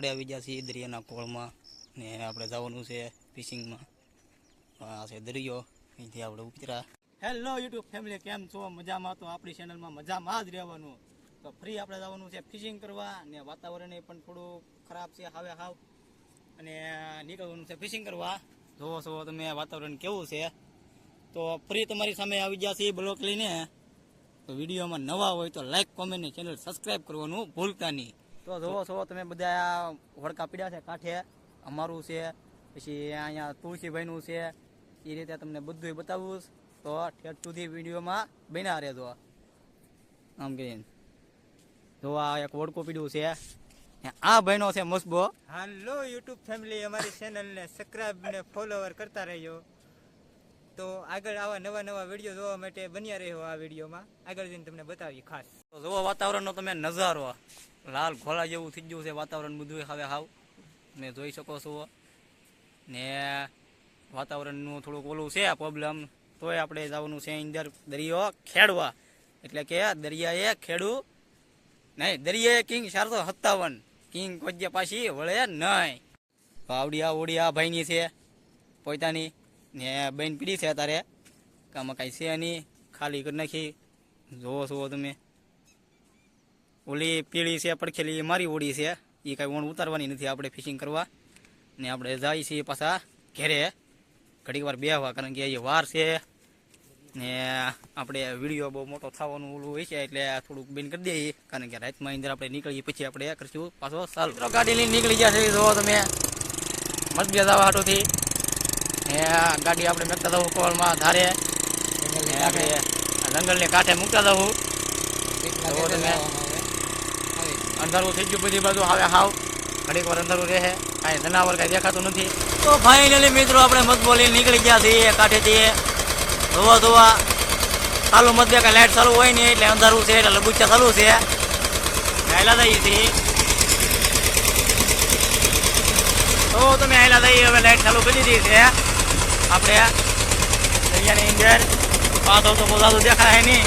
આપણે આવી ગયા છીએ દરિયાના કોળમાં ને આપણે જવાનું છે ફિશિંગમાં. આ છે દરિયો, અહીંથી આપણે ઉતર્યા. હેલો યુટ્યુબ ફેમિલી, કેમ છો? મજામાં? તો આપણી ચેનલમાં મજામાં જ રહેવાનું. તો ફ્રી આપણે જવાનું છે ફિશિંગ કરવા, ને વાતાવરણ પણ થોડું ખરાબ છે હાવ, અને નીકળવાનું છે ફિશિંગ કરવા. જોવો છો તમે વાતાવરણ કેવું છે. તો ફ્રી તમારી સામે આવી ગયા છે બ્લોક લઈને. તો વિડીયોમાં નવા હોય તો લાઈક, કોમેન્ટ ને ચેનલ સબસ્ક્રાઈબ કરવાનું ભૂલતા નહીં. તો જોવો છો તમે બધા વડકા પીડ્યા છે કાંઠે, અમારું છે, પછી અહીંયા તુલસીભાઈનું છે. એ રીતે તમને બધું બતાવું. તો ઠેઠ સુધી વિડીયોમાં બન્યા રહેજો. આમ કહીને જો આ એક વડકું પીડ્યું છે, આ ભાઈનો છે મસબો. હાલો યુટ્યુબ ફેમિલી, અમારી ચેનલને સબસ્ક્રાઇબ ને ફોલોવર કરતા રહેજો. તો આગળ આવા નવા વિડીયો જોવા માટે બન્યા રહ્યો. આ વિડીયોમાં આગળ જઈને તમને બતાવીએ ખાસ. તો જોવો વાતાવરણનો તમે નજારો, લાલ ઘોડા જેવું થઈ ગયું છે વાતાવરણ બધું હવે હાવ તમે જોઈ શકો છો. ને વાતાવરણનું થોડુંક ઓલું છે પ્રોબ્લેમ, તોય આપણે જવાનું છે અંદર દરિયો ખેડવા. એટલે કે દરિયાએ ખેડું નહીં, દરિયાએ કિંગ 457 કિંગ કોઈ પાછી વળે નહીં. આવડિયા ઓડિયા ભાઈની છે પોતાની, ને બેન પીડી છે તારે કામાં કાંઈ છે નહીં, ખાલી કરી નાખી. જોવો છો તમે, ઓલી પીળી છે પડખેલી એ મારી ઓડી છે, એ કાંઈ ઓણ ઉતારવાની નથી આપણે ફિશિંગ કરવા. ને આપણે જાય છીએ પાછા ઘેરે ઘડીક વાર બેહવા, કારણ કે એ વાર છે ને આપણે વિડીયો બહુ મોટો થવાનું ઓલું હોય છે, એટલે થોડુંક બેન કરી દઈએ, કારણ કે રાતમાં અંદર આપણે નીકળીએ પછી આપણે કરશું પાછો ચાલ. ગાડી લઈને નીકળી ગયા છે, જોવો તમે મત બે જવા હાટોથી. ને ગાડી આપણે મૂકતા જવું કોળમાં ધારે, આપણે જંગલને કાંઠે મૂકતા જવું. જોવો તમે અંધારું થઈ ગયું બધી બાજુ, હવે હાવ ઘડીક વાર અંધારું રહે, કાંઈ જનાવર કાંઈ દેખાતું નથી. તો ફાઇનલી મિત્રો આપણે મત બોલી નીકળી ગયા છીએ કાંઠેથી. ધોવા ચાલુ મત દે, કાંઈ લાઇટ ચાલુ હોય નહીં એટલે અંધારું છે, એટલે લબુચા ચાલુ છે. હાયલા જઈએ છીએ તો તમે હાયલા જઈએ. હવે લાઇટ ચાલુ કરી દીધી છે આપણે દરિયાની અંદર. પાછળ તો બધા દેખાય નહીં,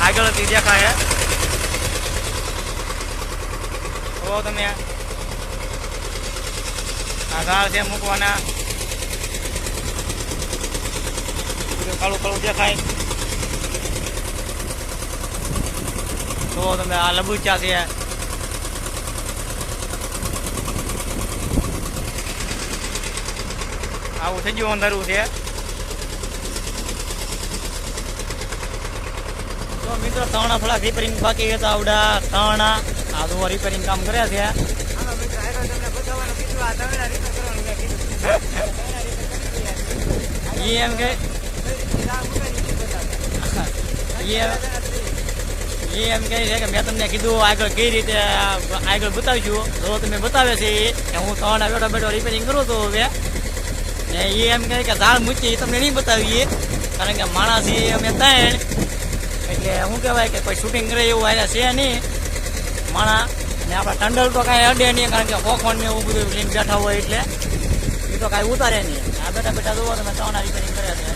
આગળથી દેખાય. તો તમે આ ઝાડ છે મૂકવાના, કાળું કાળું દેખાય. તો તમે આ લબુચા છે. આવું થઈ ગયું અંધારું છે. તો મિત્રો તણા થોડા રિપેરિંગ બાકી હતા, આવડા તણા આ તો રિપેરિંગ કામ કર્યા છે. એમ કે એમ કહે છે કે મેં તમને કીધું આગળ કઈ રીતે આગળ બતાવીશું. જો તમે બતાવે છે એ હું તમારા બેઠો રિપેરિંગ કરું છું હવે. ને એ એમ કહે કે ઝાડ મૂકી એ તમને નહીં બતાવીએ, કારણ કે માણસ એ અમે ત્રણ, એટલે શું કહેવાય કે કોઈ શૂટિંગ કરે એવું આવ્યા છે નહીં માણા. ને આપણા ટંડલ તો કાંઈ અડે નહીં, કારણ કે કોખણ ને એવું બધું લઈને બેઠા હોય, એટલે એ તો કાંઈ ઉતારે નહીં. આ બેઠા જોવો તમે ત્રણ રિપેરિંગ કર્યા છે.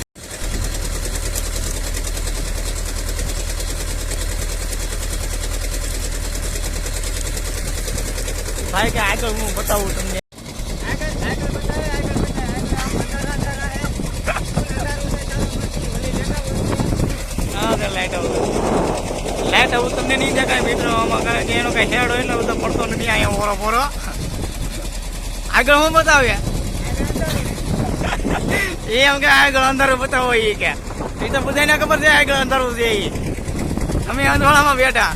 ભાઈ કે આગળ હું બતાવું તમને. લાઈટ આવું તમને નહીં દેખાય મિત્રો આમાં, કારણ કે એનો કઈ હેડ હોય ને બધો પડતો નથી અહીંયા પોરો. આગળ હું બતાવે એમ કે આગળ અંધારું બતાવો, એ કે એ તો બધાને ખબર છે આગળ અંધારું છે. એ અમે અંધારામાં બેઠા.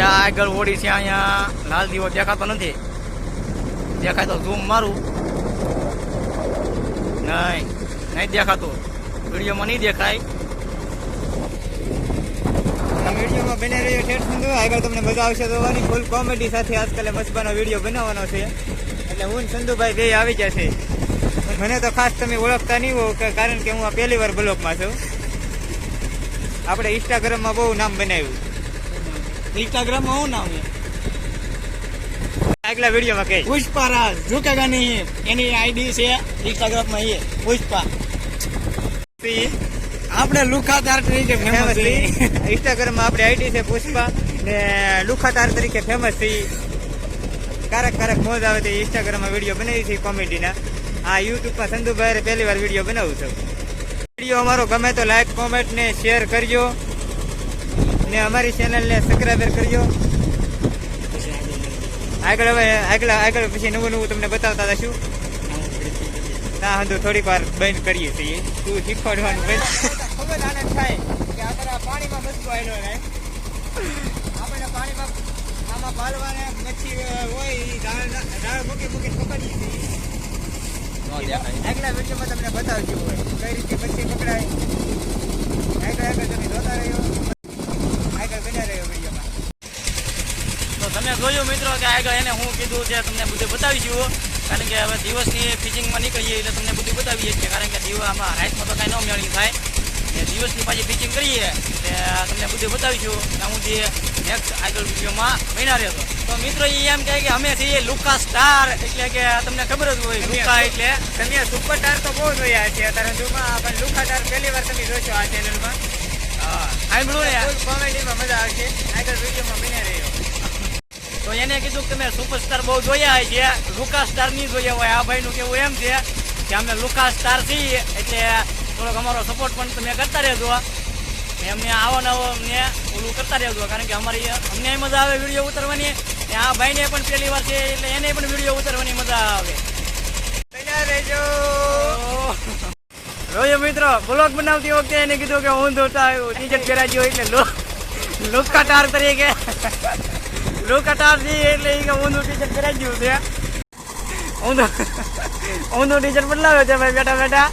આગળ ઓડી છે, અહીંયા લાલ દીવો દેખાતો નથી. દેખાય તો ઝૂમ મારું, નહીં દેખાતું, વિડીયોમાં નહીં દેખાય. વિડીયોમાં બને રહ્યો ઠેઠ સુધી, આગળ તમને મજા આવશે જોવાની. ફૂલ કોમેડી સાથે આજકાલ મસ્બાનો વિડીયો બનાવવાનો છે, એટલે હું સંધુભાઈ બે આવી જશે. મને તો ખાસ તમે ઓળખતા નહીં હો, કારણ કે હું આ પહેલી વાર બ્લોગમાં છું. આપણે ઇન્સ્ટાગ્રામમાં બહુ નામ બનાવ્યું. ઇન્સ્ટાગ્રામમાં શું નામ છે? આગલા વિડીયોમાં કઈ પુષ્પા રાજ ઝુકેગા નહીં, એની આઈડી છે ઇન્સ્ટાગ્રામમાં એ પુષ્પા. આપણે લુખાતાર તરીકે ફેમસ ફેમસ છીએ. છીએ ઇન્સ્ટાગ્રામમાં આપણી આઈડી છે પુષ્પા ને લુખાતાર તરીકે ફેમસ છીએ. ક્યારેક મોજ આવે તો ઇન્સ્ટાગ્રામમાં વિડીયો બનાવી છે કોમેડીના. આ યુટ્યુબમાં સંધુભાઈ પહેલી વાર વિડીયો બનાવું છું. વિડીયો અમારો ગમે તો લાઈક કોમેન્ટ ને શેર કરજો ને અમારી ચેનલને સબસ્ક્રાઈબર કરજો. આગળ પછી નવું તમને બતાવતા હશું. ના હંધુ થોડીક વાર બંધ કરીએ છીએ. તું શીખવાડવાનું બંધ. ખૂબ જ આનંદ થાય કે આપણે પાણીમાં મસ્કો આવેલો ને આપણે પાણીમાં આમાં પાલવાને મચ્છી હોય ઈ ઝાડ મૂકી પકડીએ છીએ. આગલા વિડીયોમાં તમને બતાવજો હોય કઈ રીતે મચ્છી પકડાય. આગળ તમે જોતા રહ્યો. આગળ બન્યા રહ્યો વિડીયોમાં. તો તમે જોયું મિત્રો કે આગળ એને હું કીધું છે તમને બધું બતાવીશું. કારણ કે હવે દિવસની ફિશિંગમાં નીકળીએ એટલે તમને બધું બતાવીએ છીએ. કારણ કે આમાં રાઈસમાં તો કાંઈ ન મેળવી થાય. દિવસની પાછી ફિશિંગ કરીએ એટલે તમને બધું બતાવીશું. હું જે નેક્સ્ટ આગળ વિડીયોમાં બન્યા રહેતો. તો મિત્રો એ એમ કહે કે અમે છીએ લુકા સ્ટાર, એટલે કે તમને ખબર જ હોય લુકા એટલે તમે સુપરસ્ટાર તો બહુ જોયા છે અત્યારે જુમાં, પણ લુકા સ્ટાર પહેલી વાર તમે જોશો આ ચેનલમાં. સાંભળ્યું ને કોમેડીમાં મજા આવશે. આગળ વિડીયોમાં બન્યા રહ્યો. તો એને કીધું કે તમે સુપરસ્ટાર બહુ જોયા છે, લુકા સ્ટાર નહીં જોયા હોય. આ ભાઈનું કેવું એમ છે કે અમે લુકા સ્ટાર છીએ એટલે થોડોક અમારો સપોર્ટ પણ તમે કરતા રહેજો. એમને આવો નવો અમને ઓલું કરતા રહેજો. કારણ કે અમારી અમને મજા આવે વિડીયો ઉતારવાની ને આ ભાઈને પણ પહેલી વાર છે એટલે એને પણ વિડીયો ઉતારવાની મજા આવે. બન્યા રહેજો. રોયો મિત્રો બ્લોગ બનાવતી વખતે એને કીધું કે હું ટી-શર્ટ પહેરાજો એટલે લુકા સ્ટાર તરીકે લુકાટાર થી એટલે એ ઊંધું ટી-શર્ટ પહેરાઈ ગયું છે. ઊંધું ટી-શર્ટ બદલાવ્યો છે ભાઈ બેઠા.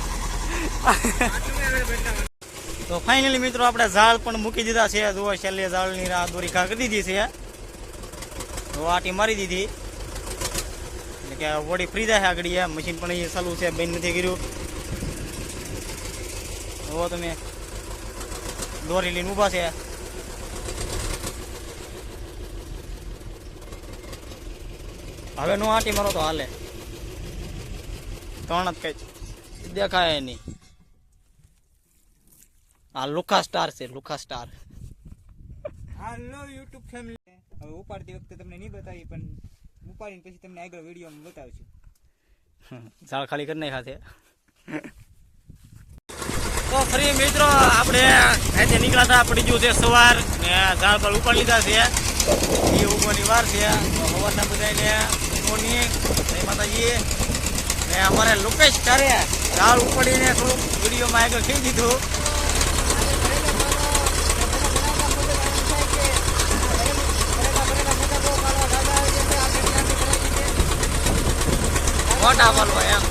તો ફાઇનલી મિત્રો આપણે ઝાડ પણ મૂકી દીધા છે. જુઓ છેલ્લે ઝાડની દોરી ઘા કરી દીધી છે. તો આટી મારી દીધી એટલે કે બોડી ફ્રી થાય આગળ. મશીન પણ એ ચાલુ છે, બંધ નથી કર્યું. જુઓ તમે દોરી લઈને ઊભા છે. હવે નો આંટી મારો તો હાલે. ત્રણ જ કઈ દેખાય નહીં. આ લુકા સ્ટાર છે, લુકા સ્ટાર. હાલો યુટ્યુબ ફેમિલી. હવે ઉપાડતી વખતે તમને નહીં બતાવી, પણ ઉપાડીને પછી તમને આગળ વિડીયોમાં બતાવશું. ઝાડ ખાલી કરી નાખ્યા છે. તો ફરી મિત્રો આપણે અહીંથી નીકળ્યા હતા, પડી ગયું છે સવાર ને ઝાડ પર ઉપાડી લીધા છે. એ ઉગવાની વાર છે. તો સવારના બધાને મોર્નિંગ જય માતાજી. ને અમારે લોકેશ કરે ઝાડ ઉપાડીને થોડુંક વિડીયોમાં આગળ થઈ દીધું. મોટા પાલવા એમ.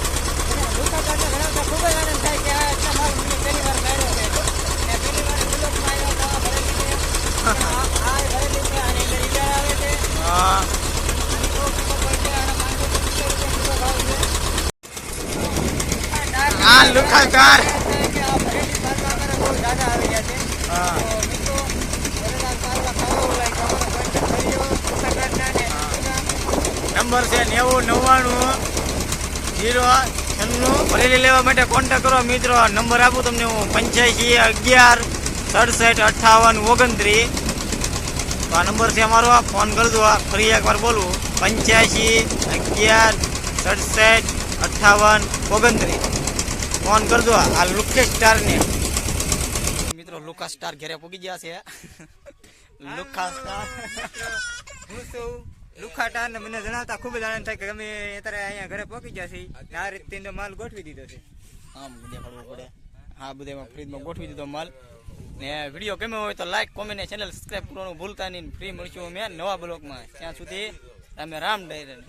હા લુકા સ્ટાર. નંબર છે 9099 ભરેલી લેવા માટે કોન્ટેક્ટ કરો મિત્રો. નંબર આપું તમને હું 8511675829. તો આ નંબર છે અમારો, ફોન કરજો. ફરી એકવાર બોલું 8511675829. ફોન કરજો આ લુકા સ્ટારને. મિત્રો લુકા સ્ટાર ઘરે પહોંચી ગયા છે. લુકા સ્ટાર લુખાટાર ને મને જણાવતા ખૂબ જ આનંદ થાય કે અમે અત્યારે અહીંયા ઘરે પહોંચી ગયા છીએ. આ રીતે માલ ગોઠવી દીધો છે. આમ દેખાડવું પડે. હા બધામાં ફ્રીજમાં ગોઠવી દીધો માલ. ને વિડીયો ગમ્યો હોય તો લાઈક કોમેન્ટ ને ચેનલ સબસ્ક્રાઈબ કરવાનું ભૂલતા નહીં. ફ્રી મળશું અમે નવા બ્લોગમાં. ત્યાં સુધી તમે રામ ડેરન.